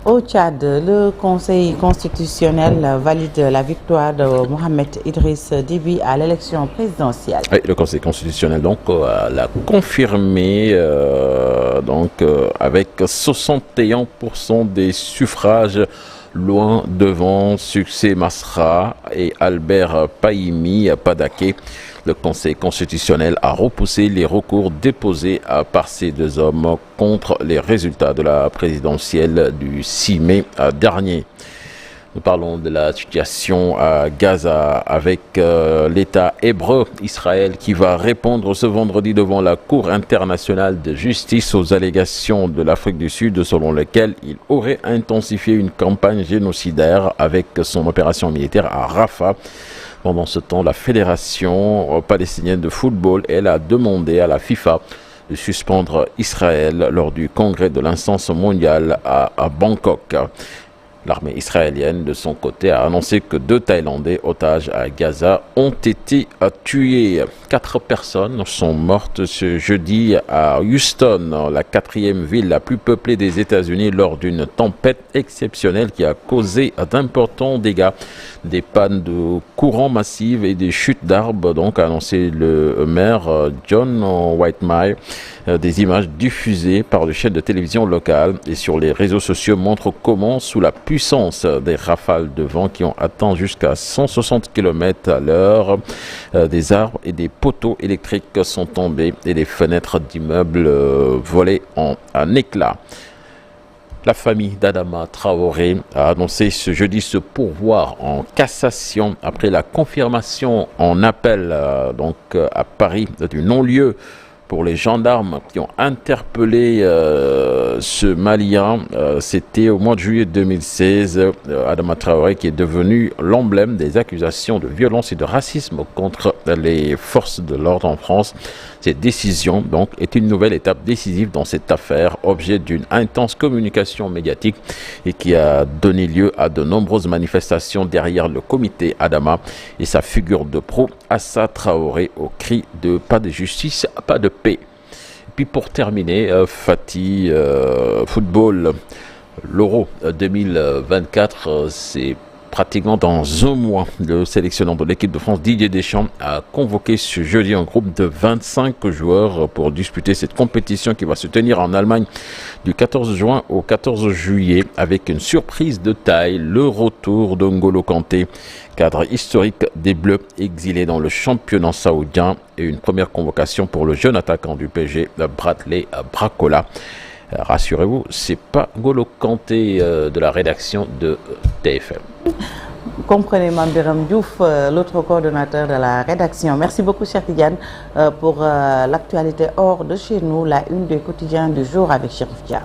Au Tchad, le Conseil constitutionnel valide la victoire de Mohamed Idriss Déby à l'élection présidentielle. Oui, le Conseil constitutionnel l'a confirmé avec 61% des suffrages, loin devant Succès Masra et Albert Pahimi Padaké. Le Conseil constitutionnel a repoussé les recours déposés par ces deux hommes contre les résultats de la présidentielle du 6 mai dernier. Nous parlons de la situation à Gaza avec l'État hébreu, Israël, qui va répondre ce vendredi devant la Cour internationale de justice aux allégations de l'Afrique du Sud selon lesquelles il aurait intensifié une campagne génocidaire avec son opération militaire à Rafah. Pendant ce temps, la Fédération palestinienne de football, elle a demandé à la FIFA de suspendre Israël lors du congrès de l'instance mondiale à Bangkok. L'armée israélienne, de son côté, a annoncé que 2 Thaïlandais otages à Gaza ont été tués. 4 personnes sont mortes ce jeudi à Houston, la 4e ville la plus peuplée des États-Unis, lors d'une tempête exceptionnelle qui a causé d'importants dégâts. Des pannes de courant massives et des chutes d'arbres, a annoncé le maire John Whitmire. Des images diffusées par le chaîne de télévision locale et sur les réseaux sociaux montrent comment, sous la puissance des rafales de vent qui ont atteint jusqu'à 160 km à l'heure, des arbres et des poteaux électriques sont tombés et les fenêtres d'immeubles volées en éclats. La famille d'Adama Traoré a annoncé ce jeudi se pourvoir en cassation après la confirmation en appel à Paris du non-lieu pour les gendarmes qui ont interpellé ce Malien. C'était au mois de juillet 2016. Adama Traoré, qui est devenu l'emblème des accusations de violence et de racisme contre les forces de l'ordre en France. Cette décision est une nouvelle étape décisive dans cette affaire, objet d'une intense communication médiatique et qui a donné lieu à de nombreuses manifestations derrière le comité Adama et sa figure de proue, Assa Traoré, au cri de pas de justice, pas de paix. Et puis pour terminer, Fatih, football, l'Euro 2024, c'est pratiquement dans un mois. Le sélectionneur de l'équipe de France, Didier Deschamps, a convoqué ce jeudi un groupe de 25 joueurs pour disputer cette compétition qui va se tenir en Allemagne du 14 juin au 14 juillet avec une surprise de taille, le retour d'Ngolo Kanté, cadre historique des Bleus exilé dans le championnat saoudien, et une première convocation pour le jeune attaquant du PSG, Bradley Barcola. Rassurez-vous, c'est pas N'Golo Kanté de la rédaction de TFM. Comprenez Mambiram Diouf, l'autre coordonnateur de la rédaction. Merci beaucoup, Cheikh Tidiane, pour l'actualité hors de chez nous, la une des quotidiens du jour avec Chérif Dia.